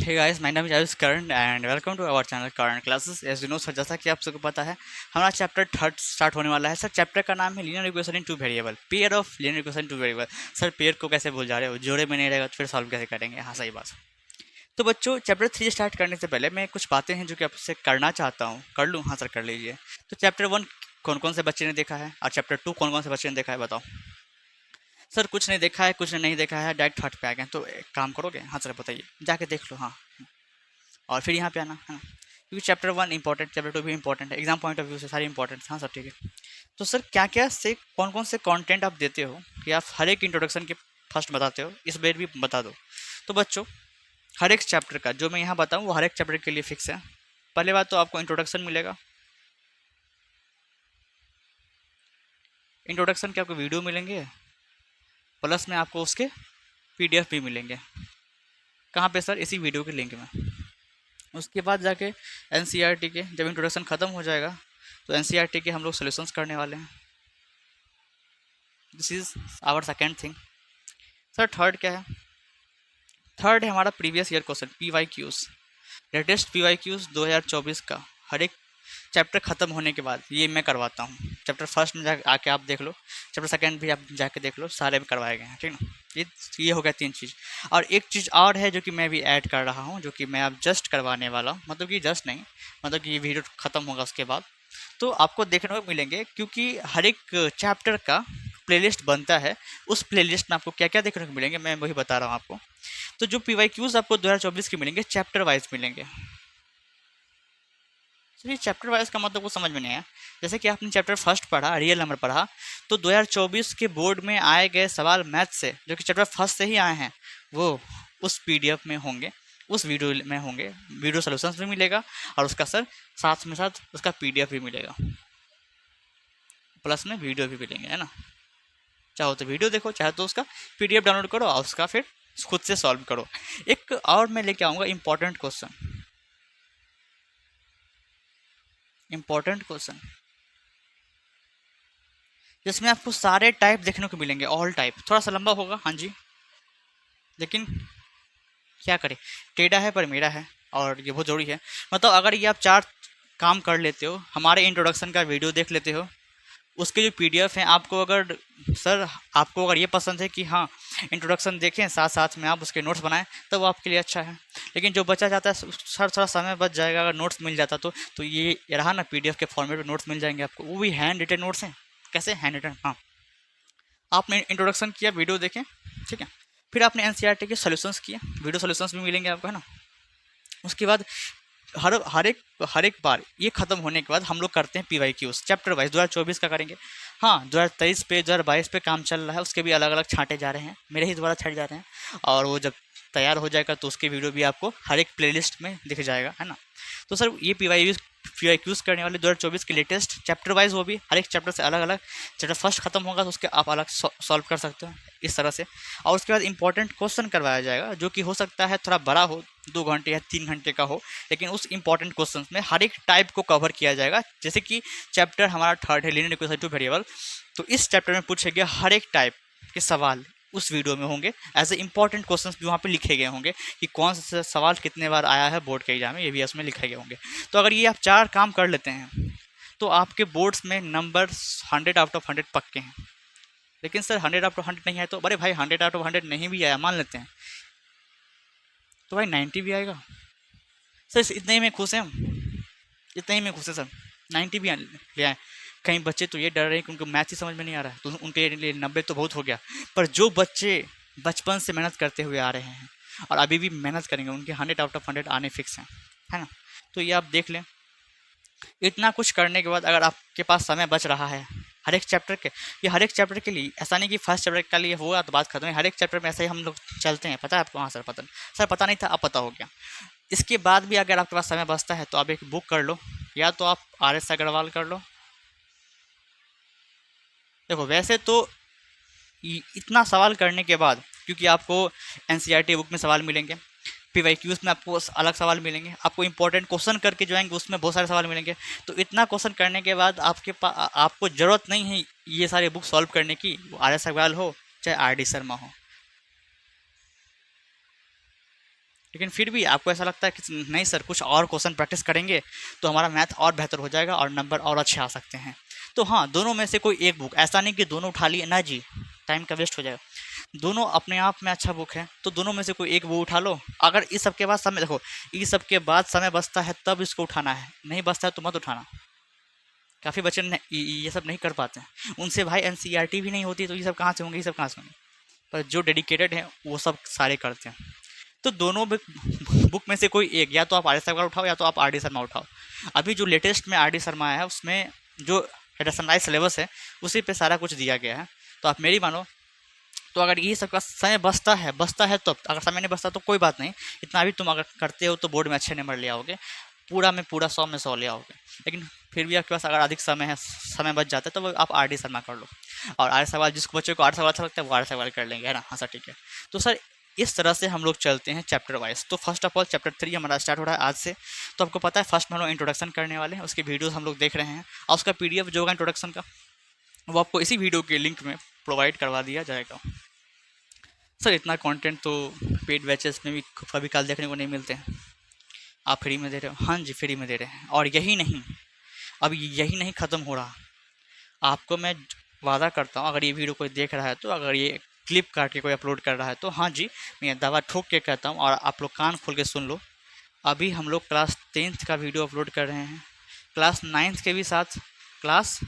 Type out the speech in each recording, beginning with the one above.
Hey guys, my name is Ayush Karan and welcome to our channel Karan classes. As you know sir, जैसा कि आप सबको पता है हमारा चैप्टर थर्ड स्टार्ट होने वाला है। सर चैप्टर का नाम है linear equation in two variable, pair of linear equation two variable. Sir pair को कैसे भूल जा रहे हो, जोड़े में नहीं रहेगा तो फिर सॉल्व कैसे करेंगे? हाँ सही बात। तो बच्चों, चैप्टर 3 स्टार्ट करने से पहले मैं कुछ बातें हैं जो कि आपसे करना चाहता हूँ। कर लूँ? हाँ सर कर लीजिए। तो चैप्टर 1 कौन कौन से बच्चे ने देखा है और चैप्टर 2 कौन कौन से बच्चे ने देखा है, बताओ। सर कुछ नहीं देखा है, कुछ ने नहीं देखा है, डायरेक्ट थर्ड पे आ गए, तो एक काम करोगे? हाँ सर बताइए, जाके देख लो। हाँ, और फिर यहाँ पे आना है ना, क्योंकि चैप्टर 1 इंपॉर्टेंट, चैप्टर 2 भी इंपॉर्टेंट है, एग्जाम पॉइंट ऑफ व्यू से सारे इंपॉर्टेंट। हाँ सब ठीक है। तो सर क्या क्या से कौन कौन से कंटेंट आप देते हो कि आप हर एक इंट्रोडक्शन के फर्स्ट बताते हो, इस बार भी बता दो। तो बच्चों, हर एक चैप्टर का जो मैं यहाँ बताऊँ वो हर एक चैप्टर के लिए फिक्स है। पहले बात तो आपको इंट्रोडक्शन मिलेगा, इंट्रोडक्शन के आपको वीडियो मिलेंगे, प्लस में आपको उसके PDF भी मिलेंगे। कहाँ पे सर? इसी वीडियो के लिंक में। उसके बाद जाके NCERT के जब इंट्रोडक्शन ख़त्म हो जाएगा तो NCERT के हम लोग सोल्यूशंस करने वाले हैं। This is our second thing. Sir third क्या है? थर्ड है हमारा previous year question, PYQs, latest PYQs 2024 का। हर एक चैप्टर ख़त्म होने के बाद ये मैं करवाता हूँ। चैप्टर फर्स्ट में जा आके आप देख लो, चैप्टर सेकंड भी आप जाके देख लो, सारे में करवाए गए हैं, ठीक ना। ये हो गया 3 चीज़। और एक चीज़ और है जो कि मैं भी ऐड कर रहा हूँ, जो कि मैं अब जस्ट करवाने वाला हूँ, मतलब कि जस्ट नहीं, मतलब कि ये वीडियो ख़त्म होगा उसके बाद तो आपको देखने को मिलेंगे, क्योंकि हर एक चैप्टर का प्लेलिस्ट बनता है। उस प्लेलिस्ट में आपको क्या क्या देखने को मिलेंगे मैं वही बता रहा हूँ आपको। तो जो PYQs आपको 2024 के मिलेंगे, चैप्टर वाइज मिलेंगे। चलिए, चैप्टर वाइज का मतलब को समझ में नहीं आया। जैसे कि आपने चैप्टर फर्स्ट पढ़ा, रियल नंबर पढ़ा, तो 2024 के बोर्ड में आए गए सवाल मैथ से जो कि चैप्टर फर्स्ट से ही आए हैं, वो उस PDF में होंगे, उस वीडियो में होंगे। वीडियो सोल्यूशंस भी मिलेगा और उसका सर साथ में साथ उसका PDF भी मिलेगा, प्लस में वीडियो भी मिलेंगे, है ना। चाहो तो वीडियो देखो, चाहे तो उसका PDF डाउनलोड करो और उसका फिर खुद से सॉल्व करो। एक और मैं लेके आऊँगा इंपॉर्टेंट क्वेश्चन, इंपॉर्टेंट क्वेश्चन जिसमें आपको सारे टाइप देखने को मिलेंगे, ऑल टाइप। थोड़ा सा लंबा होगा, हाँ जी, लेकिन क्या करें, टेढ़ा है पर मेरा है और ये बहुत ज़रूरी है। मतलब अगर ये आप 4 काम कर लेते हो, हमारे इंट्रोडक्शन का वीडियो देख लेते हो, उसके जो PDF हैं, आपको अगर सर आपको अगर ये पसंद है कि हाँ इंट्रोडक्शन देखें साथ साथ में आप उसके नोट्स बनाएं, तो वो आपके लिए अच्छा है। लेकिन जो बच्चा चाहता है सर थोड़ा समय बच जाएगा अगर नोट्स मिल जाता तो ये रहा ना, PDF के फॉर्मेट में नोट्स मिल जाएंगे आपको, वो भी हैंड रिटन नोट्स हैं। कैसे हैंड रिटन? हाँ, आपने इंट्रोडक्शन किया, वीडियो देखें, ठीक है, फिर आपने NCERT के सोल्यूशंस किए, वीडियो सोल्यूशंस भी मिलेंगे आपको, है ना। उसके बाद हर एक बार ये खत्म होने के बाद हम लोग करते हैं PYQs चैप्टर वाइज। 2024 का करेंगे, हाँ 2023 पे 2022 पे काम चल रहा है, उसके भी अलग अलग छांटे जा रहे हैं, मेरे ही द्वारा छांटे जा रहे हैं, और वो जब तैयार हो जाएगा तो उसके वीडियो भी आपको हर एक प्लेलिस्ट में दिख जाएगा, है ना। तो सर ये PYQs करने वाले 2024 के लेटेस्ट चैप्टर वाइज, वो भी हर एक चैप्टर से अलग अलग। चैप्टर फर्स्ट खत्म होगा तो उसके आप अलग सॉल्व कर सकते हो इस तरह से। और उसके बाद इंपॉर्टेंट क्वेश्चन करवाया जाएगा, जो कि हो सकता है थोड़ा बड़ा हो, 2 घंटे या 3 घंटे का हो, लेकिन उस इंपॉर्टेंट क्वेश्चंस में हर एक टाइप को कवर किया जाएगा। जैसे कि चैप्टर हमारा थर्ड है लीनियर इक्वेशन टू वेरिएबल, तो इस चैप्टर में पूछे गए हर एक टाइप के सवाल उस वीडियो में होंगे, एज ए इंपॉर्टेंट क्वेश्चंस भी वहाँ पे लिखे गए होंगे कि कौन सा सवाल कितने बार आया है बोर्ड के एग्जाम में, ये भी उसमें लिखे गए होंगे। तो अगर ये आप 4 काम कर लेते हैं तो आपके बोर्ड्स में नंबर 100 आउट ऑफ 100 पक्के हैं। लेकिन सर 100 आउट ऑफ 100 नहीं है तो, अरे भाई 100 आउट ऑफ 100 नहीं भी आया मान लेते हैं, तो भाई 90 भी आएगा। सर इतने ही में खुश हैं हम, इतने ही में खुश हैं सर, 90 भी ले आए। कई बच्चे तो ये डर रहे हैं कि उनको मैथ ही समझ में नहीं आ रहा है, तो उनके लिए 90 तो बहुत हो गया। पर जो बच्चे बचपन से मेहनत करते हुए आ रहे हैं और अभी भी मेहनत करेंगे, उनके 100 आउट ऑफ 100 आने फिक्स हैं, है ना। तो ये आप देख लें। इतना कुछ करने के बाद अगर आपके पास समय बच रहा है हर एक चैप्टर के, ये हर एक चैप्टर के लिए ऐसा नहीं कि फर्स्ट चैप्टर के लिए हुआ तो बात खत्म है, हर एक चैप्टर में ऐसे ही हम लोग चलते हैं। पता है आपको? हाँ सर पता नहीं, सर पता नहीं था, अब पता हो गया। इसके बाद भी अगर आपके पास समय बचता है तो आप एक बुक कर लो, या तो आप RS अग्रवाल कर लो। देखो वैसे तो इतना सवाल करने के बाद, क्योंकि आपको NCERT बुक में सवाल मिलेंगे, PYQs में आपको अलग सवाल मिलेंगे, आपको इंपॉर्टेंट क्वेश्चन करके जो आएंगे उसमें बहुत सारे सवाल मिलेंगे। तो इतना क्वेश्चन करने के बाद आपको ज़रूरत नहीं है ये सारे बुक सॉल्व करने की, वो RS अग्रवाल हो चाहे RD शर्मा हो। लेकिन फिर भी आपको ऐसा लगता है कि नहीं सर कुछ और क्वेश्चन प्रैक्टिस करेंगे तो हमारा मैथ और बेहतर हो जाएगा और नंबर और अच्छे आ सकते हैं, तो हाँ दोनों में से कोई एक बुक, ऐसा नहीं कि दोनों उठा लिए ना जी, टाइम का वेस्ट हो जाएगा। दोनों अपने आप में अच्छा बुक है, तो दोनों में से कोई एक बुक उठा लो। अगर इस सब के बाद समय देखो, इस सब के बाद समय बचता है तब इसको उठाना है, नहीं बचता है तो मत उठाना। काफ़ी बच्चे ये सब नहीं कर पाते हैं, उनसे भाई एनसीईआरटी भी नहीं होती तो ये सब कहाँ से होंगे, ये सब कहाँ से होंगे। पर जो डेडिकेटेड हैं वो सब सारे करते हैं। तो दोनों बुक में से कोई एक, या तो आप आर एस अग्रवाल उठाओ या तो आप आर डी शर्मा उठाओ। अभी जो लेटेस्ट में आर डी शर्मा आया है उसमें जो रसनलाइज सिलेबस है उसी पे सारा कुछ दिया गया है, तो आप मेरी मानो। तो अगर ये सब का समय बचता है तो, अगर समय नहीं बचता तो कोई बात नहीं, इतना भी तुम अगर करते हो तो बोर्ड में अच्छे नंबर ले आओगे, पूरा में पूरा 100 में 100 ले आओगे। लेकिन फिर भी आपके पास अगर अधिक समय है, समय बच जाता है, तो वो आप आर डी शर्मा कर लो। और आर सवाल जिसको बच्चे को आर सवाल अच्छा लगता है वो आर सवाल कर लेंगे, है ना। हाँ सर ठीक है। तो सर इस तरह से हम लोग चलते हैं चैप्टर वाइज। तो फर्स्ट ऑफ ऑल चैप्टर 3 हमारा स्टार्ट हो रहा है आज से। तो आपको पता है फर्स्ट में हम लोग इंट्रोडक्शन करने वाले हैं, उसके वीडियोस हम लोग देख रहे हैं, और उसका पीडीएफ जो होगा इंट्रोडक्शन का वो आपको इसी वीडियो के लिंक में प्रोवाइड करवा दिया जाएगा। सर इतना कंटेंट तो पेड बैचेस में भी कभी काल देखने को नहीं मिलते हैं, आप फ्री में दे रहे हो। हाँ जी फ्री में दे रहे हैं, और यही नहीं, अब यही नहीं ख़त्म हो रहा। आपको मैं वादा करता हूँ, अगर ये वीडियो कोई देख रहा है तो, अगर ये क्लिप काट के कोई अपलोड कर रहा है तो, हाँ जी मैं दवा ठोक के कहता हूँ, और आप लोग कान खोल के सुन लो, अभी हम लोग क्लास 10th का वीडियो अपलोड कर रहे हैं, क्लास 9th के भी साथ, क्लास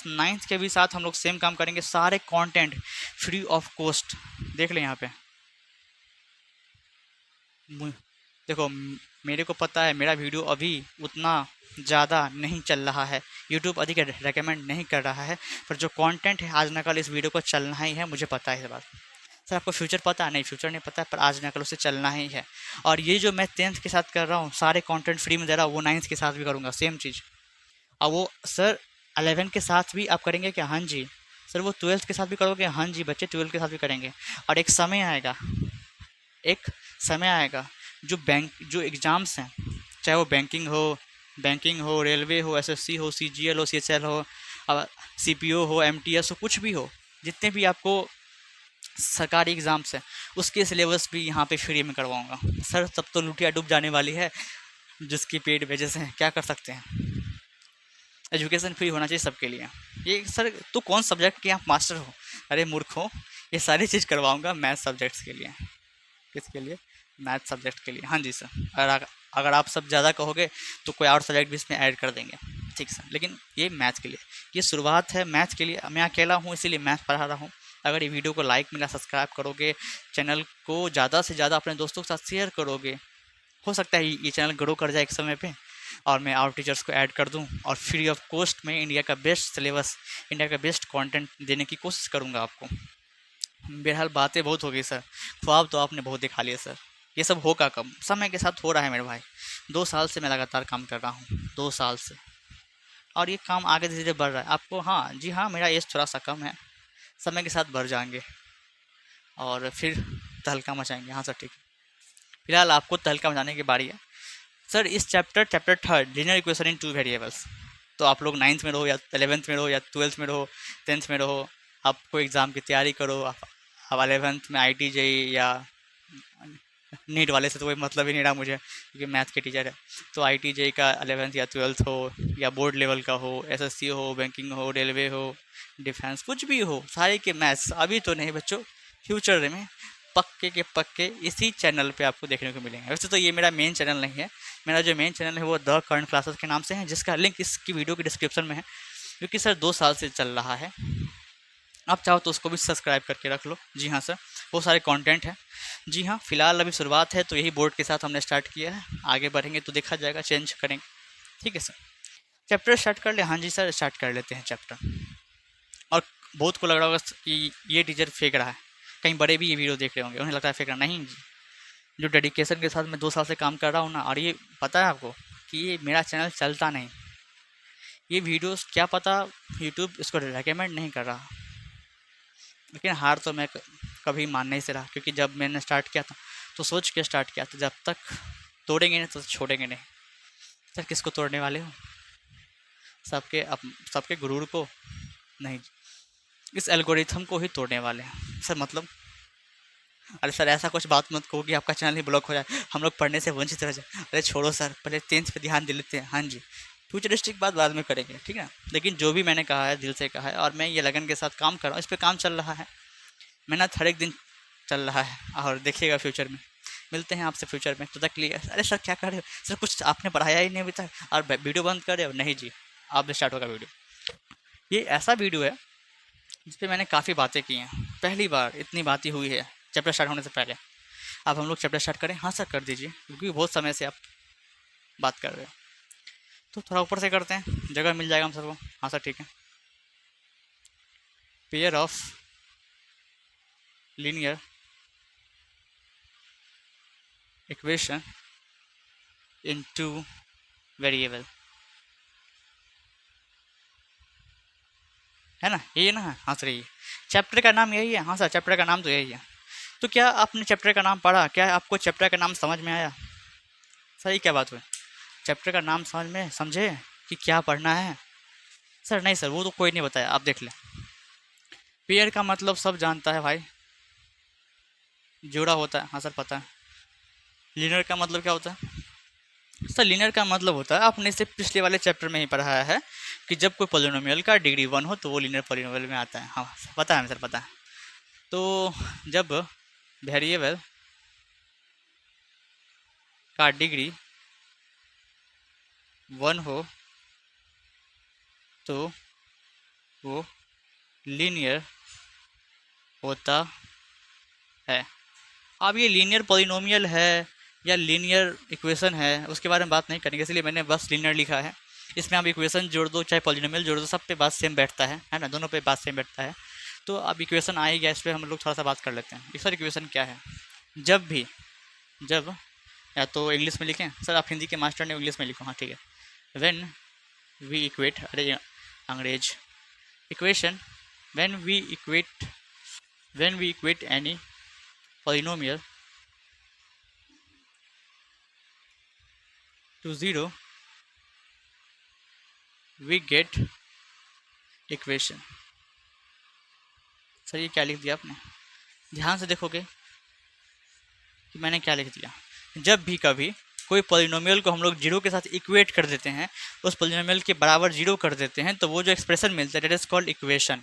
9th के भी साथ हम लोग सेम काम करेंगे। सारे कंटेंट फ्री ऑफ कॉस्ट, देख लें यहाँ पे। देखो मेरे को पता है मेरा वीडियो अभी उतना ज़्यादा नहीं चल रहा है, यूट्यूब अधिक रेकमेंड नहीं कर रहा है, पर जो कंटेंट है आज न कल इस वीडियो को चलना ही है, मुझे पता है इस बात। सर आपको फ्यूचर पता है? नहीं फ्यूचर नहीं पता है, पर आज न कल उसे चलना ही है। और ये जो मैं 10th के साथ कर रहा हूँ, सारे कंटेंट फ्री में दे रहा हूँ, वो 9th के साथ भी करूँगा सेम चीज़। और वो सर 11 के साथ भी आप करेंगे क्या? हाँ जी। सर वो 12th के साथ भी करोगे? हाँ जी बच्चे 12th के साथ भी करेंगे। और एक समय आएगा जो एग्ज़ाम्स हैं, चाहे वो बैंकिंग हो, रेलवे हो, एसएससी हो, सीजीएल हो, सीएचएल हो, सीपीओ हो, एमटीएस हो, कुछ भी हो, जितने भी आपको सरकारी एग्ज़ाम्स हैं उसके सिलेबस भी यहाँ पे फ्री में करवाऊँगा। सर तब तो लुटिया डूब जाने वाली है, जिसकी पेड वजह हैं, क्या कर सकते हैं। एजुकेशन फ्री होना चाहिए सबके लिए। ये सर तो कौन सब्जेक्ट के आप मास्टर हो? अरे मूर्ख हो, ये सारी चीज़ करवाऊँगा मैथ सब्जेक्ट्स के लिए। किसके लिए? मैथ सब्जेक्ट के लिए। हाँ जी सर, अगर आप सब ज़्यादा कहोगे तो कोई और सब्जेक्ट भी इसमें ऐड कर देंगे, ठीक सर। लेकिन ये मैथ के लिए, ये शुरुआत है मैथ के लिए। मैं अकेला हूँ इसीलिए मैथ पढ़ा रहा हूँ। अगर ये वीडियो को लाइक मिला, सब्सक्राइब करोगे, चैनल को ज़्यादा से ज़्यादा अपने दोस्तों के साथ शेयर करोगे, हो सकता है ये चैनल ग्रो कर जाए एक समय पे, और मैं और टीचर्स को ऐड कर दूं, और फ्री ऑफ कॉस्ट में इंडिया का बेस्ट सिलेबस, इंडिया का बेस्ट कंटेंट देने की कोशिश करूंगा आपको। बहरहाल बातें बहुत हो गई सर, ख्वाब तो आपने बहुत दिखा लिए सर। ये सब होगा कब? समय के साथ हो रहा है मेरे भाई। 2 साल से मैं लगातार काम कर रहा हूँ, 2 साल से, और ये काम आगे धीरे धीरे बढ़ रहा है। आपको हाँ जी हाँ, मेरा एज थोड़ा सा कम है, समय के साथ बढ़ जाएंगे और फिर तहलका मचाएंगे। हाँ सर ठीक है, फिलहाल आपको तहलका मचाने की बारी है। सर इस chapter 3 linear equation in 2 variables, तो आप लोग 9th में रहो या 11th में रहो या 12th में रहो, 10th में रहो, आपको एग्ज़ाम की तैयारी करो, आप 11th में आईटी जेई या नीट वाले से तो कोई मतलब ही नहीं रहा मुझे, क्योंकि मैथ के टीचर है। तो आईटी जेई का 11th या 12th हो, या बोर्ड लेवल का हो, एसएससी हो, बैंकिंग हो, रेलवे हो, डिफेंस, कुछ भी हो, सारे के मैथ्स अभी तो नहीं बच्चों, फ्यूचर में पक्के के पक्के इसी चैनल पे आपको देखने को मिलेंगे। वैसे तो ये मेरा मेन चैनल नहीं है, मेरा जो मेन चैनल है वो द करंट क्लासेस के नाम से है, जिसका लिंक इसकी वीडियो की डिस्क्रिप्शन में है, क्योंकि सर 2 साल से चल रहा है। आप चाहो तो उसको भी सब्सक्राइब करके रख लो। जी हाँ सर, वो सारे कंटेंट हैं। जी हाँ, फिलहाल अभी शुरुआत है, तो यही बोर्ड के साथ हमने स्टार्ट किया है, आगे बढ़ेंगे तो देखा जाएगा, चेंज करेंगे। ठीक है सर, चैप्टर स्टार्ट कर ले? हाँ जी सर स्टार्ट कर लेते हैं चैप्टर। और बहुत को लग रहा होगा कि ये टीचर फेंक रहा है, कहीं बड़े भी ये वीडियो देख रहे होंगे, उन्हें लगता है फेंक रहा, नहीं जी। जो डेडिकेशन के साथ मैं 2 साल से काम कर रहा हूँ ना, और ये पता है आपको कि ये मेरा चैनल चलता नहीं, ये वीडियोस क्या पता यूट्यूब इसको रेकमेंड नहीं कर रहा, लेकिन हार तो मैं कभी मान नहीं से रहा, क्योंकि जब मैंने स्टार्ट किया था तो सोच के स्टार्ट किया था, जब तक तोड़ेंगे नहीं तो छोड़ेंगे नहीं। सर किसको तोड़ने वाले हो? सबके गुरूर को नहीं, इस एल्गोरिथम को ही तोड़ने वाले हैं सर। मतलब अरे सर ऐसा कुछ बात मत कहो कि आपका चैनल ही ब्लॉक हो जाए, हम लोग पढ़ने से वंचित रह जाए। अरे छोड़ो सर, पहले 10th पे ध्यान दे लेते हैं। हाँ जी, फ्यूचरिस्टिक बात बाद में करेंगे, ठीक है। लेकिन जो भी मैंने कहा है दिल से कहा है, और मैं ये लगन के साथ काम कर रहा हूँ, इस पर काम चल रहा है, मेहनत हर एक दिन चल रहा है। और देखिएगा फ्यूचर में मिलते हैं आपसे फ्यूचर में, तो तक लिए। अरे सर क्या कर रहे हो सर, कुछ आपने पढ़ाया ही नहीं अभी तक और वीडियो बंद कर रहे हो? नहीं जी, आप स्टार्ट होगा वीडियो। ये ऐसा वीडियो है जिस पे मैंने काफ़ी बातें की हैं, पहली बार इतनी बातें हुई है चैप्टर स्टार्ट होने से पहले। अब हम लोग चैप्टर स्टार्ट करें? हाँ सर कर दीजिए, क्योंकि बहुत समय से आप बात कर रहे हो। तो थोड़ा ऊपर से करते हैं, जगह मिल जाएगा हम सबको। हाँ सर ठीक है। Pair of linear equation in two variable, है ना, यही है ना? हाँ सर यही चैप्टर का नाम यही है। हाँ सर चैप्टर का नाम तो यही है। तो क्या आपने चैप्टर का नाम पढ़ा? क्या आपको चैप्टर का नाम समझ में आया? सर ये क्या बात हुई, चैप्टर का नाम समझ में समझे कि क्या पढ़ना है? सर नहीं सर, वो तो कोई नहीं बताया, आप देख लें। पेयर का मतलब सब जानता है भाई, जोड़ा होता है। हाँ सर पता है। लीनियर का मतलब क्या होता है? सर लीनियर का मतलब होता है, आपने इसे पिछले वाले चैप्टर में ही पढ़ाया है कि जब कोई पॉलिनोमियल का डिग्री 1 हो तो वो लीनियर पॉलिनोमियल में आता है। हाँ पता है सर, पता है। तो जब वेरिएबल का डिग्री 1 हो तो वो लीनियर होता है। अब ये लीनियर पॉलिनोमियल है या लीनियर इक्वेशन है उसके बारे में बात नहीं करेंगे, इसलिए मैंने बस लीनियर लिखा है। इसमें आप इक्वेशन जोड़ दो चाहे पॉलिनोमियल जोड़ दो, सब पे बात सेम बैठता है ना, दोनों पे बात सेम बैठता है। तो अब इक्वेशन आ ही गया, इस पर हम लोग थोड़ा सा बात कर लेते हैं। सर इक्वेशन क्या है? जब भी, जब, या तो इंग्लिश में लिखें सर, आप हिंदी के मास्टर ने, इंग्लिश में लिखो। हाँ ठीक है। व्हेन वी इक्वेट, अरे अंग्रेज, equation, when we equate any polynomial to 0 we get equation। Sir ये क्या लिख दिया आपने? ध्यान से देखोगे कि मैंने क्या लिख दिया। जब भी कभी कोई पॉलिनोमियल को हम लोग जीरो के साथ इक्वेट कर देते हैं, उस पॉलिनोमियल के बराबर जीरो कर देते हैं, तो वो जो एक्सप्रेशन मिलता है that is called equation.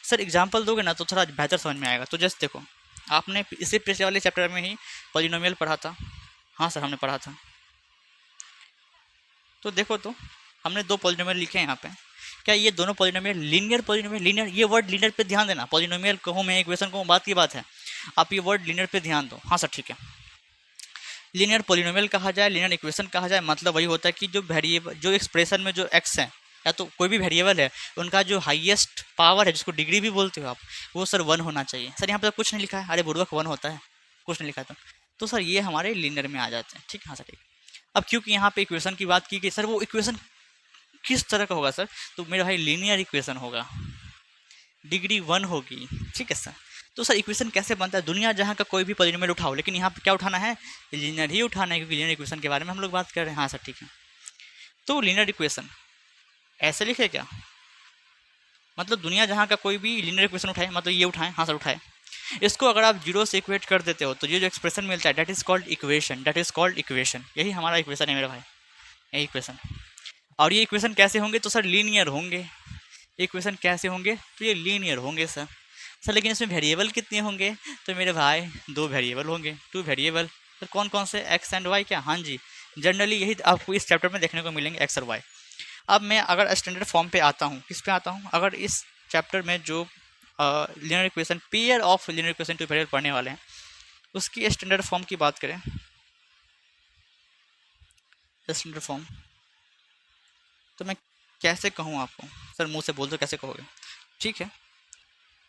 Sir example दोगे ना तो थोड़ा बेहतर समझ में आएगा। तो जस्ट देखो, आपने इसी पिछले वाले चैप्टर में ही पॉलिनोमियल पढ़ा था। हाँ सर हमने पढ़ा था। तो देखो, तो हमने दो पॉलिनोमियल लिखे हैं यहाँ पे। क्या ये दोनों पॉलिनोमियल लीनियर लीनियर, ये वर्ड लीनियर पे ध्यान देना। पॉलिनोमियल कहूँ मैं, इक्वेशन कहूँ, बात की बात है, आप ये वर्ड लीनियर पे ध्यान दो। हाँ सर ठीक है। लीनियर पॉलिनोमियल कहा जाए, लीनियर इक्वेशन कहा जाए, मतलब वही होता है कि जो वेरिएबल, जो एक्सप्रेशन में जो एक्स है या तो कोई भी वेरिएबल है, उनका जो हाईएस्ट पावर है, जिसको डिग्री भी बोलते हो आप, वो सर 1 होना चाहिए। सर यहाँ पर कुछ नहीं लिखा है, अरे बुर्बक 1 होता है, कुछ नहीं लिखा था। तो सर ये हमारे लीनियर में आ जाते हैं, ठीक है। हाँ सर ठीक। अब क्योंकि यहाँ पे इक्वेशन की बात की गई, सर वो इक्वेशन किस तरह का होगा सर? तो मेरा भाई लीनियर इक्वेशन होगा, डिग्री 1 होगी, ठीक है सर। तो सर इक्वेशन कैसे बनता है? दुनिया जहाँ का कोई भी पॉलिनोमियल उठाओ, लेकिन यहाँ पे क्या उठाना है? लीनियर ही उठाना है, क्योंकि लीनियर इक्वेशन के बारे में हम लोग बात कर रहे हैं। हाँ सर ठीक है। तो लीनियर इक्वेशन ऐसे लिखे क्या? मतलब दुनिया जहाँ का कोई भी लीनियर इक्वेशन उठाए, मतलब ये उठाएं। हाँ सर उठाए। इसको अगर आप जीरो से इक्वेट कर देते हो तो ये जो एक्सप्रेशन मिलता है that is called equation, that is called equation. यही हमारा इक्वेशन है मेरे भाई, यही इक्वेशन। और ये इक्वेशन कैसे होंगे? तो सर लीनियर होंगे। इक्वेशन कैसे होंगे? तो ये लीनियर होंगे सर। सर लेकिन इसमें वेरिएबल कितने होंगे? तो मेरे भाई 2 वेरिएबल होंगे, 2 वेरिएबल। सर कौन कौन से? X and y. क्या? हाँ जी, जनरली यही आपको इस चैप्टर में देखने को मिलेंगे, एक्स और वाई। अब मैं अगर स्टैंडर्ड फॉर्म पे आता हूँ, किस पे आता हूँ? अगर इस चैप्टर में जो linear equation, pair of linear equation two variable पढ़ने वाले हैं, उसकी स्टैंडर्ड फॉर्म की बात करें, स्टैंडर्ड फॉर्म तो मैं कैसे कहूँ आपको? सर मुंह से बोल दो, कैसे कहोगे? ठीक है,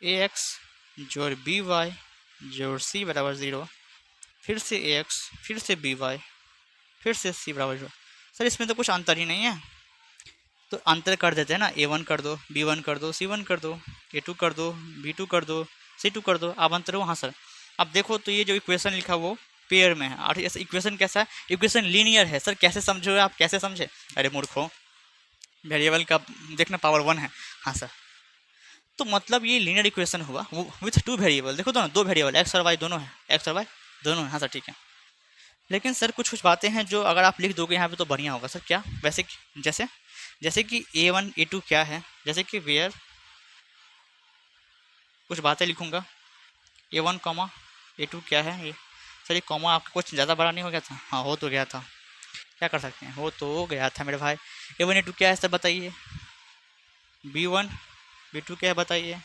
ए एक्स जोड़ बी वाई जोड़ सी बराबर 0, फिर से ए एक्स, फिर से बी वाई, फिर से सी बराबर 0। सर इसमें तो कुछ अंतर ही नहीं है, तो अंतर कर देते हैं ना। A1 कर दो, B1 कर दो, C1 कर दो, A2 कर दो, B2 कर दो, C2 कर दो, अब अंतर हो। हाँ सर। अब देखो तो ये जो इक्वेशन लिखा वो पेयर में है, और ऐसा इक्वेशन कैसा है? इक्वेशन लीनियर है। सर कैसे समझोगे आप? कैसे समझे? अरे मूर्खो, वेरिएबल का देखना पावर 1 है। हाँ सर। तो मतलब ये लीनियर इक्वेशन हुआ विथ टू वेरिएबल। देखो दोनों दो वेरिएबल एक्स और वाई दोनों है, एक्स और वाई दोनों है। हाँ सर ठीक है। लेकिन सर कुछ कुछ बातें हैं जो अगर आप लिख दोगे यहाँ पे तो बढ़िया होगा सर। क्या? वैसे जैसे जैसे कि A1 A2 क्या है, जैसे कि वेयर कुछ बातें लिखूंगा A1 कॉमा A2 क्या है ये। सर ये कॉमा आपका कुछ ज़्यादा बड़ा नहीं हो गया था? हाँ हो तो गया था, क्या कर सकते हैं, हो तो गया था मेरे भाई। A1 A2 क्या है सर बताइए। B1 B2 क्या है बताइए।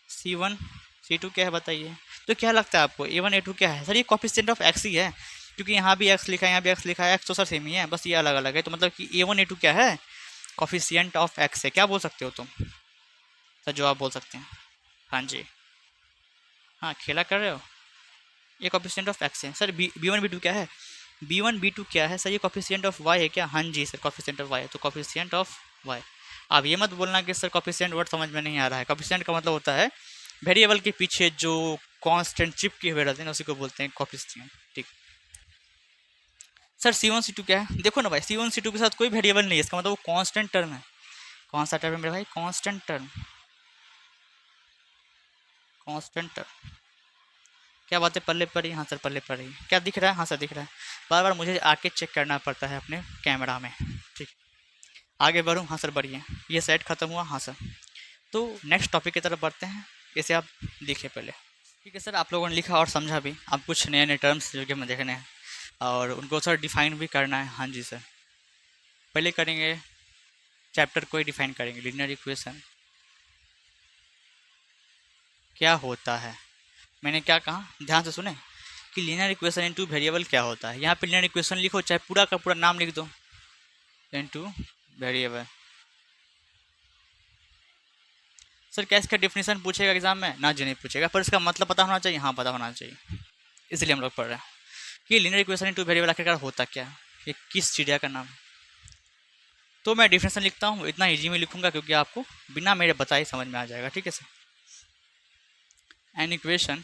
C1 C2 क्या है बताइए। तो क्या लगता है आपको A1 A2 क्या है? सर ये कोफिशिएंट ऑफ एक्स ही है, क्योंकि यहाँ भी एक्स लिखा है यहाँ भी एक्स लिखा है, एक्स तो सर सेम ही है, बस ये अलग अलग है। तो मतलब कि A1 A2 क्या है? कोफिशिएंट ऑफ एक्स है। क्या बोल सकते हो तुम? सर जो आप बोल सकते हैं। हाँ जी, हाँ खेला कर रहे हो। ये कोफिशिएंट ऑफ एक्स है सर। B1 B2 क्या है? B1 B2 क्या है सर? ये कोफिशिएंट ऑफ वाई है क्या? हाँ जी सर कोफिशिएंट ऑफ वाई है, तो कोफिशिएंट ऑफ वाई। अब ये मत बोलना कि सर कोफिशिएंट वर्ड समझ में नहीं आ रहा है। कोफिशिएंट का मतलब होता है वेरिएबल के पीछे जो कांस्टेंट चिपके हुए रहते हैं उसी को बोलते हैं कोफिशिएंट। ठीक सर। C1 C2 क्या है? देखो ना भाई C1 C2 के साथ कोई वेरिएबल नहीं है, इसका मतलब वो कांस्टेंट टर्म है। कौन सा टर्म है मेरे भाई? Constant term, constant term. क्या बात है पल्ले पर ही? हाँ सर पल्ले पर ही। क्या दिख रहा है? हाँ सर दिख रहा है। बार बार मुझे आके चेक करना पड़ता है अपने कैमरा में। ठीक, आगे बढ़ूँ? हाँ सर बढ़िए। ये सेट खत्म हुआ। हाँ सर, तो नेक्स्ट टॉपिक की तरफ बढ़ते हैं। इसे आप लिखिए पहले। ठीक है सर, आप लोगों ने लिखा और समझा भी। अब कुछ नए नए टर्म्स जो कि हमें देखने हैं और उनको सर डिफाइन भी करना है। हाँ जी सर, पहले करेंगे चैप्टर को ही डिफाइन करेंगे। लीनियर इक्वेशन क्या होता है? मैंने क्या कहा, ध्यान से सुने कि लीनियर इक्वेशन इनटू वेरिएबल क्या होता है। यहाँ पे लीनियर इक्वेशन लिखो, चाहे पूरा का पूरा नाम लिख दो, इनटू वेरिएबल। सर क्या इसका डेफिनेशन पूछेगा एग्जाम में? ना जी नहीं पूछेगा, पर इसका मतलब पता होना चाहिए। हाँ पता होना चाहिए, इसलिए हम लोग पढ़ रहे हैं कि लीनियर इक्वेशन इनटू वेरिएबल आखिरकार होता क्या है, ये किस चिड़िया का नाम है। तो मैं डेफिनेशन लिखता हूँ, इतना इजी में लिखूंगा क्योंकि आपको बिना मेरे बताए समझ में आ जाएगा। ठीक है sir. An equation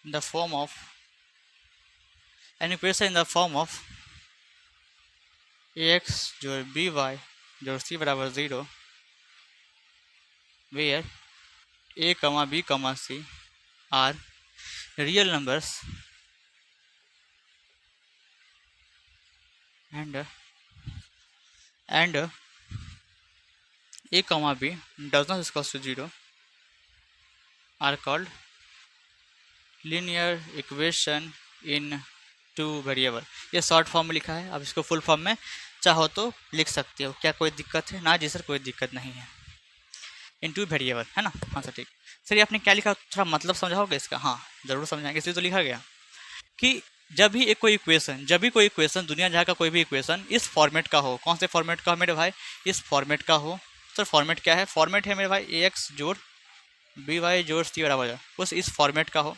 in the form of an equation in the form of ax जोड़ by जोड़ c बराबर 0 where a b c are real numbers and a b does not equals to 0 are called linear equation in two variable. ये short form में लिखा है, अब इसको full form में चाहो तो लिख सकते हो। क्या कोई दिक्कत है? ना जी सर कोई दिक्कत नहीं है। इनटू वेरिएबल है ना? हाँ सर ठीक। सर ये आपने क्या लिखा, थोड़ा मतलब समझाओगे इसका? हाँ जरूर समझाएंगे, इसलिए तो लिखा गया कि जब भी एक कोई इक्वेशन, जब भी कोई इक्वेशन दुनिया जहाँ का कोई भी इक्वेशन इस फॉर्मेट का हो। कौन से फॉर्मेट का हो मेरे भाई? इस फॉर्मेट का हो। सर फॉर्मेट क्या है? फॉर्मेट है मेरे भाई ए एक्स जोड़ बी वाई जोड़ सी बराबर उस इस फॉर्मेट का हो,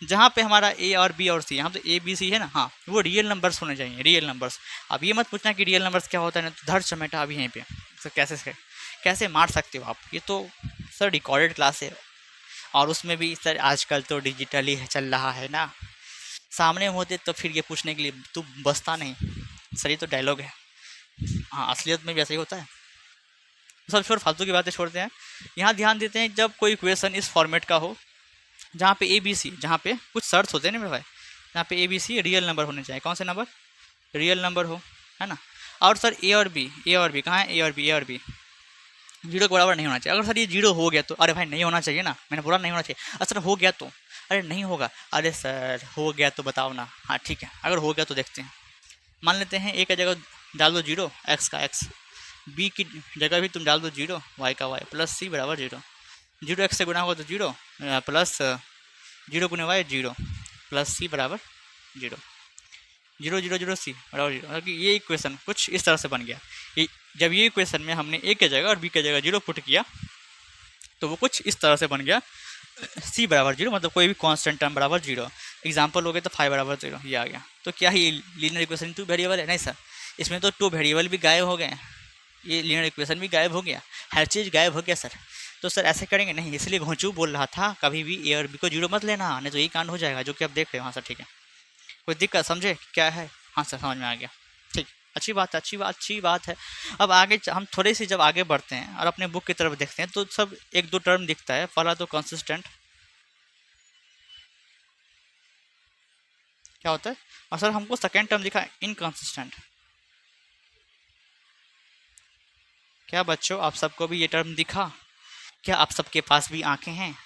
जहाँ पे हमारा ए और बी और सी, यहाँ तो ए बी सी है ना, हाँ वो रियल नंबर्स होने चाहिए, रियल नंबर्स। अब ये मत पूछना कि रियल नंबर्स क्या होता है ना, तो धर चमेटा अभी यहीं पे। सर कैसे मार सकते हो आप? ये तो सर रिकॉर्डेड क्लास है, और उसमें भी सर आजकल तो डिजिटली चल रहा है ना। सामने होते तो फिर ये पूछने के लिए तू बसता नहीं। सर ये तो डायलॉग है, हाँ असलियत में भी ऐसा ही होता है। सर फिर फालतू की बातें छोड़ते हैं, यहाँ ध्यान देते हैं जब कोई इक्वेशन इस फॉर्मेट का हो जहाँ पे ए बी सी, जहाँ पे कुछ शर्त होते हैं ना मेरे भाई, जहाँ पे A B C real number होने चाहिए। कौन से नंबर? रियल नंबर हो, है ना। और सर ए और बी कहाँ है? ए और बी जीरो के बराबर नहीं होना चाहिए। अगर सर ये जीरो हो गया तो अरे भाई नहीं होना चाहिए ना, मैंने बोला नहीं होना चाहिए। अगर सर हो गया तो अरे नहीं होगा। अरे सर हो गया तो बताओ ना। हाँ ठीक है, अगर हो गया तो देखते हैं। मान लेते हैं ए का जगह डाल दो जीरो, एक्स का एक्स, बी की जगह भी तुम डाल दो जीरो, वाई का वाई, प्लस सी बराबर जीरो। जीरो एक्स से गुना होगा तो जीरो, प्लस जीरो गुने वाई जीरो, प्लस सी बराबर जीरो। जीरो जीरो जीरो सी बराबर जीरो। मतलब कि ये इक्वेशन कुछ इस तरह से बन गया। जब ये इक्वेशन में हमने ए के जगह और बी के जगह जीरो पुट किया तो वो कुछ इस तरह से बन गया, सी बराबर जीरो, मतलब कोई भी कांस्टेंट टर्म बराबर जीरो। एग्जाम्पल हो गया तो फाइव बराबर जीरो, ये आ गया। तो क्या ही लीनियर इक्वेशन टू वेरिएबल है? नहीं सर, इसमें तो टू वेरिएबल भी गायब हो गए, ये लीनियर इक्वेशन भी गायब हो गया, हर चीज़ गायब हो गया सर। तो सर ऐसे करेंगे नहीं, इसलिए घोंचू बोल रहा था कभी भी ए और बी को जीरो मत लेना, नहीं तो यही कांड हो जाएगा जो कि आप देख रहे हो। हाँ सर ठीक है, कोई दिक्कत समझे क्या है? हाँ सर समझ में आ गया। ठीक, अच्छी बात है। अब आगे हम थोड़ी सी जब आगे बढ़ते हैं और अपने बुक की तरफ देखते हैं तो सब एक दो टर्म दिखता है। पहला तो कंसिस्टेंट क्या होता है, और सर हमको सेकेंड टर्म दिखा इनकंसिस्टेंट। क्या बच्चों आप सबको भी ये टर्म दिखा? क्या आप सबके पास भी आंखें हैं?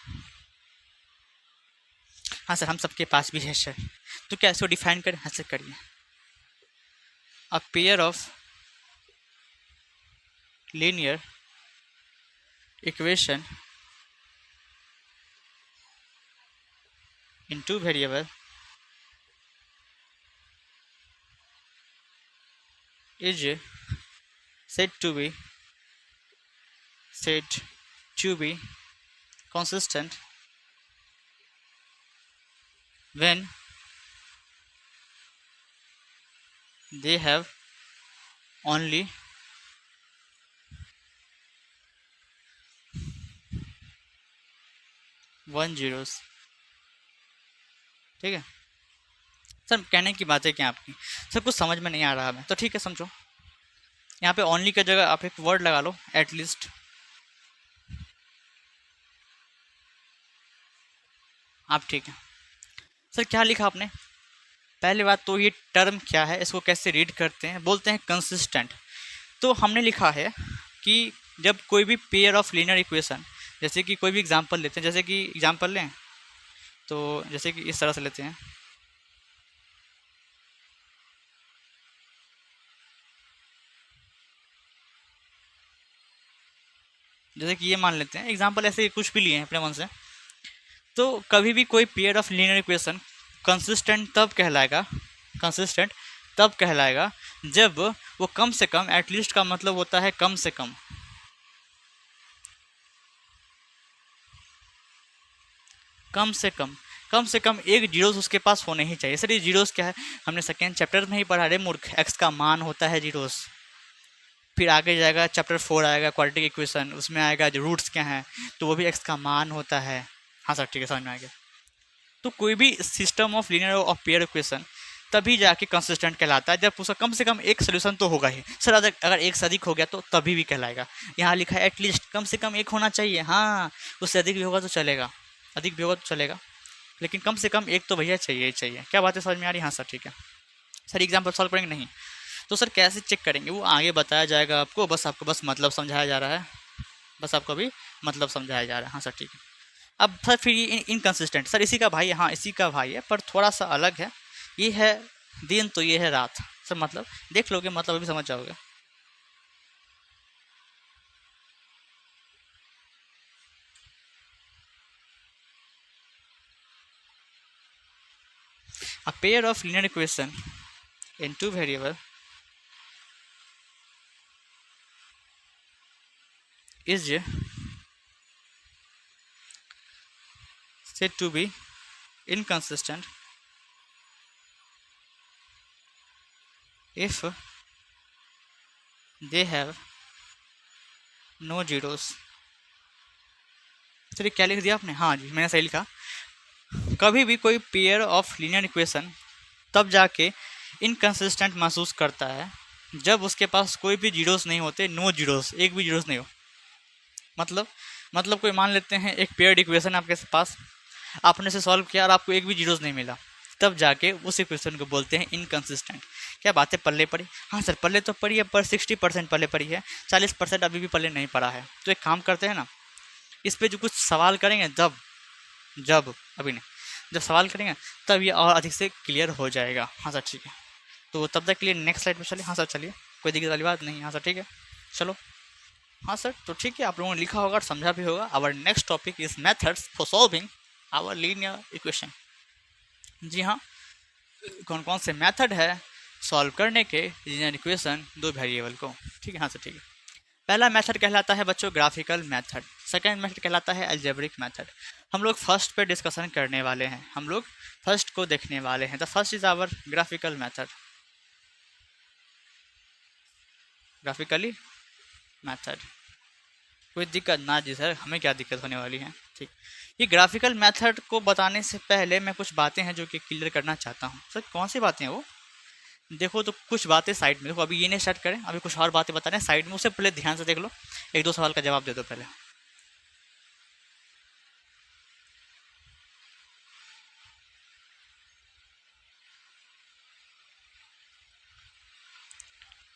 हाँ सर, हम सबके पास भी है सर। तो क्या इसको डिफाइन करें? हाँ सर करिए। A pair of linear equation in two variable is said to be said to be consistent when they have only one zeros. ठीक है सर, कहने की बात है क्या आपकी? सर कुछ समझ में नहीं आ रहा हमें, तो ठीक है समझो, यहाँ पे ओनली की जगह आप एक वर्ड लगा लो, एटलीस्ट। आप ठीक है सर, क्या लिखा आपने? पहली बात तो ये टर्म क्या है, इसको कैसे रीड करते हैं? बोलते हैं कंसिस्टेंट। तो हमने लिखा है कि जब कोई भी पेयर ऑफ लीनियर इक्वेशन, जैसे कि कोई भी एग्जांपल लेते हैं, जैसे कि एग्जांपल लें तो जैसे कि इस तरह से लेते हैं, जैसे कि ये मान लेते हैं एग्जांपल, ऐसे कुछ भी लिए हैं अपने मन से। तो कभी भी कोई pair of linear equation consistent तब कहलाएगा जब वो कम से कम, एटलीस्ट का मतलब होता है कम से कम, कम से कम एक जीरोस उसके पास होने ही चाहिए। सर ये जीरोस क्या है? हमने सेकेंड चैप्टर में ही पढ़ा, रे मूर्ख, एक्स का मान होता है जीरोस। फिर आगे जाएगा चैप्टर 4 आएगा क्वाड्रेटिक इक्वेशन, उसमें आएगा जो रूट्स क्या हैं, तो वो भी एक्स का मान होता है। हाँ सर ठीक है, समझ में आ गया। तो कोई भी सिस्टम ऑफ लीनियर और पेयर इक्वेशन तभी जाके कंसिस्टेंट कहलाता है जब उसका कम से कम एक सोल्यूशन तो होगा ही। सर अगर एक से अधिक हो गया तो तभी भी कहलाएगा। यहाँ लिखा है एटलीस्ट, कम से कम एक होना चाहिए। हाँ, उससे अधिक भी होगा तो चलेगा, अधिक भी होगा तो चलेगा, लेकिन कम से कम एक तो भैया चाहिए ही चाहिए। क्या बात है, समझ में आ रही? हाँ सर ठीक है। सर एग्जाम्पल सॉल्व करेंगे? नहीं। तो सर कैसे चेक करेंगे? वो आगे बताया जाएगा आपको, आपको बस मतलब समझाया जा रहा है, बस आपको अभी मतलब समझाया जा रहा है। हाँ सर ठीक है। अब सर फिर ये इनकन्सिस्टेंट, सर इसी का भाई है? हाँ इसी का भाई है, पर थोड़ा सा अलग है। ये है दिन तो ये है रात। सर मतलब देख लोगे, मतलब अभी समझ जाओगे। A pair of linear equation in two variable is said to be inconsistent if they have no zeros। चलिए क्या लिख दिया आपने? हाँ जी मैंने सही लिखा। कभी भी कोई पेयर ऑफ लीनियर इक्वेशन तब जाके इनकंसिस्टेंट महसूस करता है जब उसके पास कोई भी जीरोस नहीं होते, नो जीरोस, एक भी जीरोस नहीं हो। मतलब कोई मान लेते हैं एक पेयर्ड इक्वेशन आपके पास, आपने से सॉल्व किया और आपको एक भी जीरोस नहीं मिला, तब जाके उस इक्वेशन को बोलते हैं इनकंसिस्टेंट। क्या बातें पल्ले पड़ी? हाँ सर पल्ले तो पड़ी है, पर 60% पल्ले पड़ी है, 40% अभी भी पल्ले नहीं पड़ा है। तो एक काम करते हैं ना, इस पर जो कुछ सवाल करेंगे जब अभी नहीं, जब सवाल करेंगे तब ये और अधिक से क्लियर हो जाएगा। हाँ सर ठीक है। तो तब तक के लिए नेक्स्ट स्लाइड पर चलिए। हाँ सर चलिए, कोई दिक्कत वाली बात नहीं। हाँ सर ठीक है, चलो। हाँ सर तो ठीक है, आप लोगों ने लिखा होगा और समझा भी होगा। Our next topic is methods for solving our linear equation. जी हाँ, कौन कौन से मेथड है सॉल्व करने के लीनियर इक्वेशन दो वेरिएबल को। ठीक है, हाँ सर ठीक है। पहला मेथड कहलाता है बच्चों ग्राफिकल मेथड, सेकंड मेथड कहलाता है अलजेब्रिक मेथड। हम लोग फर्स्ट पे डिस्कशन करने वाले हैं, हम लोग फर्स्ट को देखने वाले हैं। The first is our graphical method, graphically method. कोई दिक्कत ना जी सर, हमें क्या दिक्कत होने वाली है। ठीक, ये ग्राफिकल मेथड को बताने से पहले मैं कुछ बातें हैं जो कि क्लियर करना चाहता हूँ। सर कौन सी बातें हैं वो? देखो तो कुछ बातें साइड में देखो, अभी ये नहीं स्टार्ट करें, अभी कुछ और बातें बता रहे हैं साइड में, उससे पहले ध्यान से देख लो, एक दो सवाल का जवाब दे दो पहले।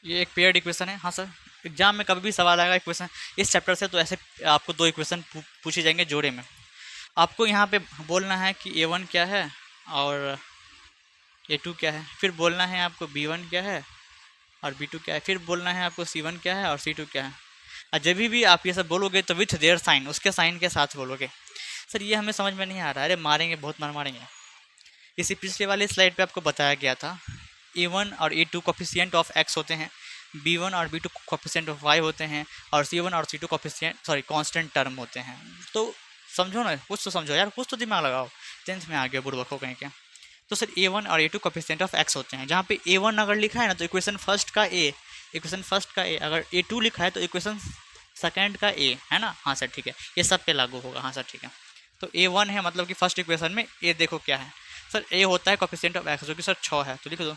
ये एक पेयर्ड इक्वेशन है, हाँ सर। एग्जाम में कभी भी सवाल आएगा इक्वेशन इस चैप्टर से, तो ऐसे आपको दो इक्वेशन पूछे जाएंगे जोड़े में। आपको यहाँ पे बोलना है कि A1 क्या है और A2 क्या है, फिर बोलना है आपको B1 क्या है और B2 क्या है, फिर बोलना है आपको C1 क्या है और C2 क्या है। और जब भी आप ये सब बोलोगे तो विथ देयर साइन, उसके साइन के साथ बोलोगे। सर ये हमें समझ में नहीं आ रहा है, अरे मारेंगे, बहुत मार मारेंगे। इसी पिछले वाले स्लाइड पे आपको बताया गया था A1 और A2 कोफिशिएंट ऑफ x होते हैं, B1 और B2 कोफिशिएंट ऑफ y होते हैं, और C1 और C2 coefficient sorry constant term होते हैं। तो समझो ना, कुछ तो समझो यार, कुछ तो दिमाग लगाओ, 10th में आ गया बुढ़ बको कहीं के। तो सर A1 और A2 कोफिशिएंट ऑफ x होते हैं, जहाँ पे A1 अगर लिखा है ना तो इक्वेशन फर्स्ट का A, इक्वेशन फर्स्ट का A, अगर A2 लिखा है तो इक्वेशन सेकेंड का A है ना। हाँ सर ठीक है, ये सब पे लागू होगा। हाँ सर ठीक है, तो A1 है मतलब कि फर्स्ट इक्वेशन में A देखो क्या है सर, A होता है कोफिशिएंट ऑफ x जो कि सर 6 है, तो लिख दो।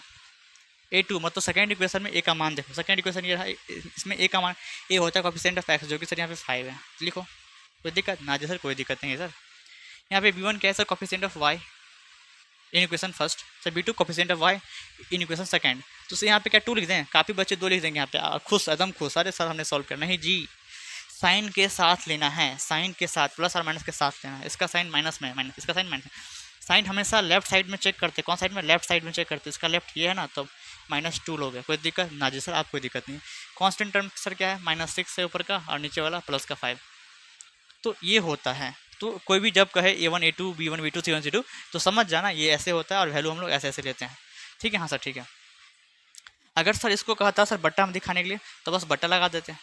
A2 मतलब सेकेंड इक्वेशन में A का मान देखो, सेकेंड इक्वेशन ये रहा, इसमें A का मान A होता है कोफिशिएंट ऑफ x जो कि सर यहाँ पे 5 है, लिखो। कोई दिक्कत ना जी सर, कोई दिक्कत नहीं है सर। यहाँ पे B1 क्या है sir, coefficient of y in equation first, sir B2 coefficient of y in equation second. तो सर यहाँ पे क्या 2 लिख दें, काफ़ी बच्चे 2 लिख देंगे यहाँ पे, खुश एकदम खुश, अरे सर हमने सॉल्व करना है जी। साइन के साथ लेना है, साइन के साथ, प्लस और माइनस के साथ लेना है। इसका साइन माइनस में, माइनस इसका साइन माइनस। साइन हमेशा लेफ्ट साइड में चेक करते, कौन साइड में, लेफ्ट साइड में चेक करते। इसका लेफ्ट ये है ना, तो -2 लोगे, कोई दिक्कत ना जी सर, आप कोई दिक्कत नहीं। कांस्टेंट टर्म सर क्या है, -6 है ऊपर का और नीचे वाला प्लस का 5। तो ये होता है। तो कोई भी जब कहे A1 A2 B1 B2 C1 C2 तो समझ जाना ये ऐसे होता है और वैल्यू हम लोग ऐसे ऐसे लेते हैं, ठीक है। हाँ सर ठीक है। अगर सर इसको कहता सर बट्टा में दिखाने के लिए तो बस बट्टा लगा देते हैं,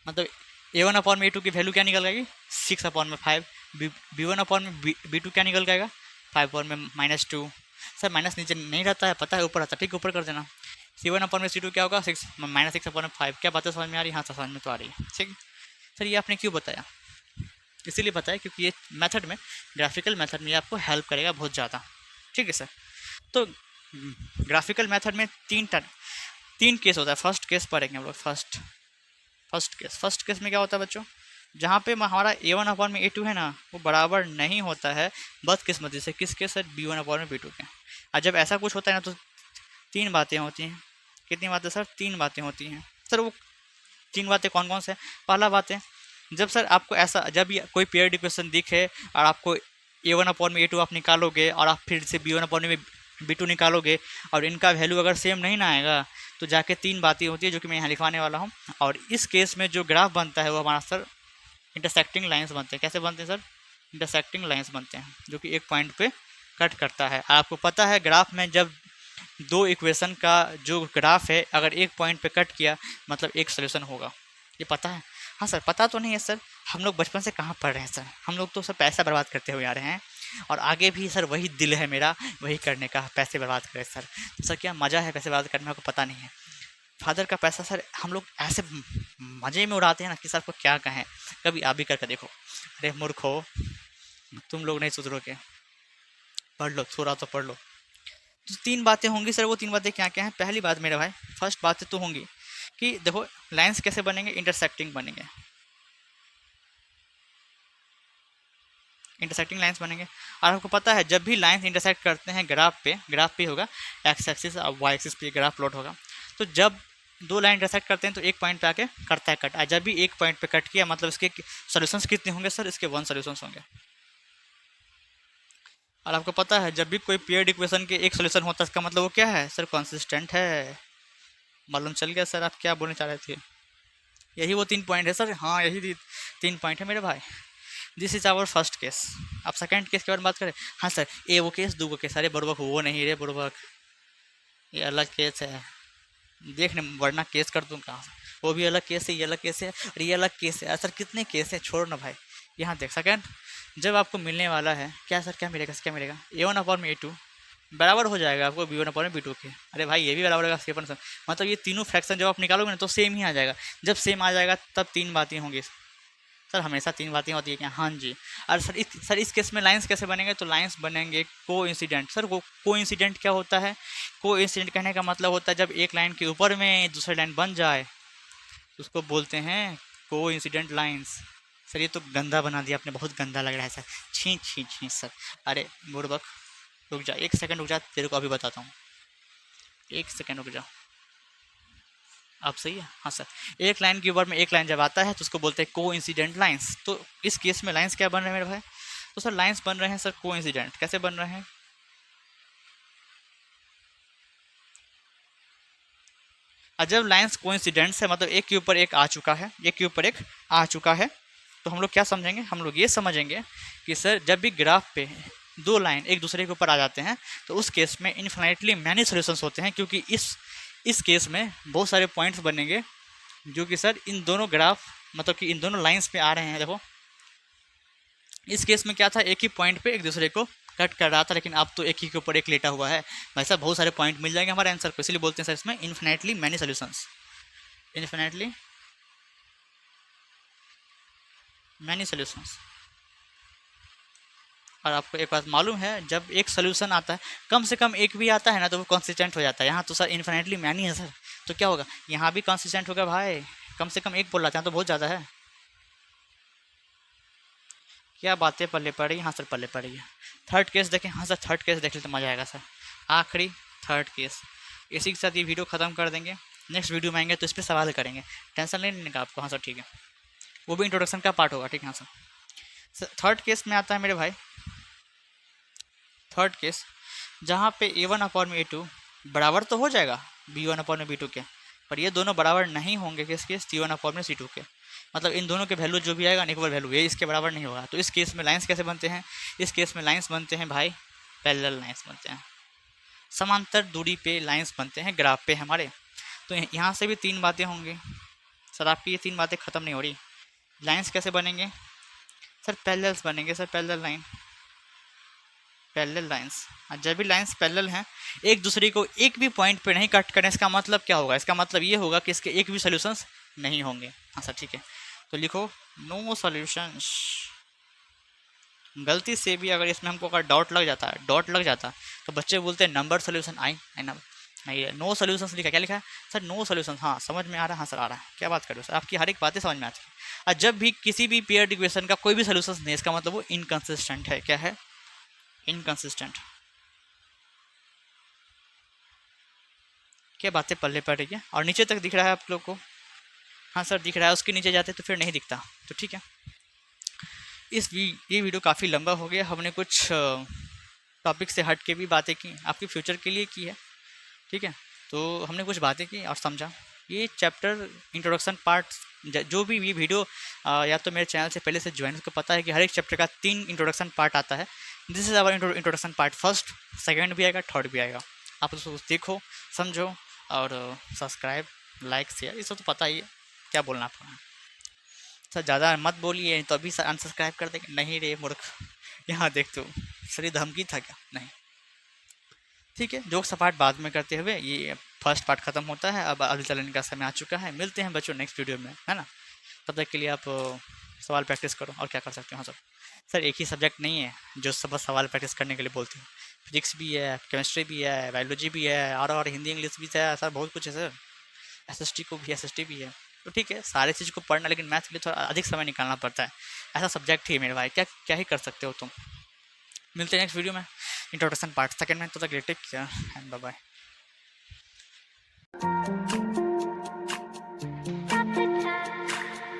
मतलब A1/A2 की वैल्यू क्या निकल जाएगी 6/5, B1/में B2 क्या निकल जाएगा 5/-2। सर माइनस नीचे नहीं रहता है, पता है, ऊपर रहता है, ठीक ऊपर कर देना। C1/C2 क्या होगा 6 -6/5। क्या बात है, समझ में आ रही है? हाँ सर समझ में तो आ रही है, ठीक। सर ये आपने क्यों बताया, इसीलिए बताया क्योंकि ये मेथड में, ग्राफिकल मेथड में, ये आपको हेल्प करेगा बहुत ज़्यादा, ठीक है सर। तो ग्राफिकल मेथड में तीन केस होता है। फर्स्ट केस पढ़ेंगे हम लोग, फर्स्ट केस में क्या होता है बच्चों, जहाँ पे हमारा A1/A2 है ना वो बराबर नहीं होता है बदकिस्मती से किसके सर, B1/B2 के। और जब ऐसा कुछ होता है ना तो तीन बातें होती हैं। कितनी बातें सर, तीन बातें होती हैं सर। वो तीन बातें कौन कौन से, पहला बात है जब सर आपको ऐसा, जब कोई पेयर्ड इक्वेशन दिखे और आपको A1/A2 आप निकालोगे और आप फिर से B1/B2 निकालोगे और इनका वैल्यू अगर सेम नहीं ना आएगा तो जाके तीन बातें होती है जो कि मैं यहाँ लिखवाने वाला हूँ। और इस केस में जो ग्राफ बनता है वो हमारा सर इंटरसेक्टिंग लाइंस बनते हैं। कैसे बनते हैं सर, इंटरसेक्टिंग लाइंस बनते हैं जो कि एक पॉइंट पे कट करता है। आपको पता है ग्राफ में जब दो इक्वेशन का जो ग्राफ है अगर एक पॉइंट पे कट किया मतलब एक सोल्यूशन होगा, ये पता है? हाँ सर पता तो नहीं है सर, हम लोग बचपन से कहाँ पढ़ रहे हैं सर, हम लोग तो सर पैसा बर्बाद करते हुए आ रहे हैं और आगे भी सर वही दिल है मेरा, वही करने का, पैसे बर्बाद करें सर। तो सर क्या मज़ा है पैसे बर्बाद करने में, आपको पता नहीं है। फादर का पैसा सर हम लोग ऐसे मज़े में उड़ाते हैं ना कि सर आपको क्या कहें, कभी आप भी करके देखो। अरे मूर्ख हो, तुम लोग नहीं सुधरोगे, पढ़ लो थोड़ा तो पढ़ लो। तो तीन बातें होंगी सर, वो तीन बातें क्या क्या हैं? पहली बात मेरे भाई, फर्स्ट बातें तो होंगी कि देखो लाइंस कैसे बनेंगे, इंटरसेक्टिंग बनेंगे, इंटरसेक्टिंग लाइंस बनेंगे। और आपको पता है जब भी लाइंस इंटरसेक्ट करते हैं ग्राफ पे होगा एक्स एक्सिस और वाई एक्सिस पे ग्राफ प्लॉट होगा। तो जब दो लाइन इंटरसेक्ट करते हैं तो एक पॉइंट पे आके करता है कट, और जब भी एक पॉइंट पे कट किया मतलब इसके सोल्यूशंस कितने होंगे सर, इसके 1 सोल्यूशंस होंगे। और आपको पता है जब भी कोई पेयर्ड इक्वेशन के एक सोल्यूशन होता है इसका मतलब वो क्या है सर, कंसिस्टेंट है। मालूम चल गया सर आप क्या बोलने चाह रहे थे? यही वो 3 पॉइंट है सर, हाँ यही 3 पॉइंट है मेरे भाई। This is our first case. अब सेकंड केस के बारे में बात करें। हाँ सर ए वो केस, दो वो केस, अरे बुड़बक वो नहीं रे बुड़बक, ये अलग केस है, देखने वरना केस कर दूँ कहाँ से, वो भी अलग केस है, ये अलग केस है और ये अलग केस है। सर कितने केस है, छोड़ ना भाई। यहाँ देख सेकंड, जब आपको मिलने वाला है क्या सर, क्या मिलेगा, क्या मिलेगा A1/A2 बराबर हो जाएगा आपको B1/B2 के। अरे भाई ये भी बराबर होगा 6%, मतलब ये तीनों फ्रैक्शन जब आप निकालोगे ना तो सेम ही आ जाएगा। जब सेम आ जाएगा तब तीन बातें होंगी, सर हमेशा 3 बातें होती है क्या? हाँ जी। और सर इस केस में लाइंस कैसे बनेंगे? तो लाइंस बनेंगे कोइंसिडेंट। सर वो कोइंसिडेंट क्या होता है? कोइंसिडेंट कहने का मतलब होता है जब एक लाइन के ऊपर में दूसरी लाइन बन जाए तो उसको बोलते हैं कोइंसिडेंट लाइंस। सर ये तो गंदा बना दिया आपने, बहुत गंदा लग रहा है सर। छी छी छी सर। अरे बुड़बक, रुक जा 1 सेकंड, रुक जा, तेरे को अभी बताता हूँ। 1 सेकंड रुक जा। अब सही है? हाँ सर। एक लाइन के ऊपर में एक लाइन जब आता है तो उसको बोलते हैं को इंसिडेंट लाइन्स। तो इस केस में लाइन्स क्या बन रहे हैं मेरे भाई? तो सर लाइन्स बन रहे हैं सर को इंसिडेंट। कैसे बन रहे हैं? और जब लाइन्स को इंसिडेंट्स है मतलब एक के ऊपर एक आ चुका है, एक के ऊपर एक आ चुका है, तो हम लोग क्या समझेंगे? हम लोग ये समझेंगे कि सर जब भी ग्राफ पे दो लाइन एक दूसरे के ऊपर आ जाते हैं तो उस केस में इन्फिनाइटली मैनी सोल्यूशंस होते हैं, क्योंकि इस केस में बहुत सारे पॉइंट्स बनेंगे जो कि सर इन दोनों ग्राफ मतलब कि इन दोनों लाइंस पे आ रहे हैं। देखो इस केस में क्या था, एक ही पॉइंट पे एक दूसरे को कट कर रहा था, लेकिन अब तो एक ही के ऊपर एक लेटा हुआ है। वैसा बहुत सारे पॉइंट मिल जाएंगे हमारे आंसर को, इसलिए बोलते हैं सर इसमें infinitely many solutions. Infinitely many solutions. और आपको एक बात मालूम है, जब एक सोल्यूशन आता है कम से कम एक भी आता है ना तो वो कंसिस्टेंट हो जाता है। यहाँ तो सर इन्फिनेटली मैनी है सर, तो क्या होगा? यहाँ भी कंसिस्टेंट होगा भाई। कम से कम एक बोल रहा था तो बहुत ज़्यादा है। क्या बातें पल्ले पड़ रही? हाँ सर पल्ले पड़ रही है। थर्ड केस देखें? हाँ सर थर्ड केस देख ले तो मज़ा आएगा सर। आखिरी थर्ड केस। इसी के साथ ये वीडियो ख़त्म कर देंगे। नेक्स्ट वीडियो में आएंगे तो इस पर सवाल करेंगे, टेंशन नहीं लेने का आपको। हाँ सर ठीक है, वो भी इंट्रोडक्शन का पार्ट होगा, ठीक है। हाँ सर थर्ड केस में आता है मेरे भाई, थर्ड केस जहाँ पे A1/A2 बराबर तो हो जाएगा B1/B2 के, पर ये दोनों बराबर नहीं होंगे किसके? C1/C2 के। मतलब इन दोनों के वैल्यू जो भी आएगा इक्वल वैल्यू, ये इसके बराबर नहीं होगा। तो इस केस में लाइंस कैसे बनते हैं? इस केस में लाइंस बनते हैं भाई, पैरेलल लाइंस बनते हैं, समांतर दूरी पे लाइंस बनते हैं ग्राफ पे हमारे। तो यहाँ से भी 3 बातें होंगी। सर आपकी ये 3 बातें ख़त्म नहीं हो रही। लाइंस कैसे बनेंगे? सर पैरेलल्स बनेंगे sir, parallel line, parallel lines. जब भी लाइंस पैरेलल हैं एक दूसरे को एक भी पॉइंट पे नहीं कट करें, इसका मतलब क्या होगा? इसका मतलब ये होगा कि इसके एक भी सोल्यूशंस नहीं होंगे। हाँ सर ठीक है, तो लिखो नो सॉल्यूशंस। गलती से भी अगर इसमें हमको अगर डॉट लग जाता तो बच्चे बोलते हैं नंबर सोल्यूशन आई नंबर नहीं है। नो सोल्यूशंस लिखा, क्या लिखा है सर? No solution. हाँ समझ में आ रहा है? हाँ सर आ रहा है। क्या बात कर रहे हो सर, आपकी हर एक बातें समझ में आती है। और जब भी किसी भी पेयर्ड इक्वेशन का कोई भी सोल्यूशन नहीं, इसका मतलब वो इनकंसिस्टेंट है। क्या है? इनकंसिस्टेंट। क्या बातें पल्ले पड़ रही है? और नीचे तक दिख रहा है आप लोग को? हाँ सर दिख रहा है। उसके नीचे जाते तो फिर नहीं दिखता, तो ठीक है। ये वीडियो काफ़ी लंबा हो गया। हमने कुछ टॉपिक से हट के भी बातें की, आपके फ्यूचर के लिए की है, ठीक है। तो हमने कुछ बातें की और समझा। ये चैप्टर इंट्रोडक्शन पार्ट, जो भी ये वीडियो या तो मेरे चैनल से पहले से ज्वाइन, उसको पता है कि हर एक चैप्टर का 3 इंट्रोडक्शन पार्ट आता है। This is our introduction part first, second भी आएगा, थर्ड भी आएगा। आप उसको देखो, समझो और सब्सक्राइब, लाइक, शेयर, ये सब तो पता ही है। क्या बोलना आपको? सर ज़्यादा मत बोलिए तो अभी सर अनसब्सक्राइब कर देंगे। नहीं रे मूर्ख, यहाँ देख तू, सर ये धमकी था क्या? नहीं, ठीक है। जोक सपाट बाद में करते हुए ये फर्स्ट पार्ट खत्म होता है। अब आगे चलने का समय आ चुका है। मिलते हैं बच्चों नेक्स्ट वीडियो में, है ना। तब तक के लिए आप सवाल प्रैक्टिस करो, और क्या कर सकते हो। हाँ सर एक ही सब्जेक्ट नहीं है जो सब सवाल प्रैक्टिस करने के लिए बोलते हैं। फिजिक्स भी है, केमिस्ट्री भी है, बायोलॉजी भी है, और हिंदी इंग्लिश भी है सर, बहुत कुछ है सर। SST को भी, SST भी है। तो ठीक है, सारे चीज़ को पढ़ना, लेकिन मैथ के लिए थोड़ा अधिक समय निकालना पड़ता है। ऐसा सब्जेक्ट ही है मेरे भाई, क्या क्या ही कर सकते हो तुम। मिलते हैं नेक्स्ट वीडियो में इंट्रोडक्शन पार्ट सेकंड में। तो तक take care and bye bye.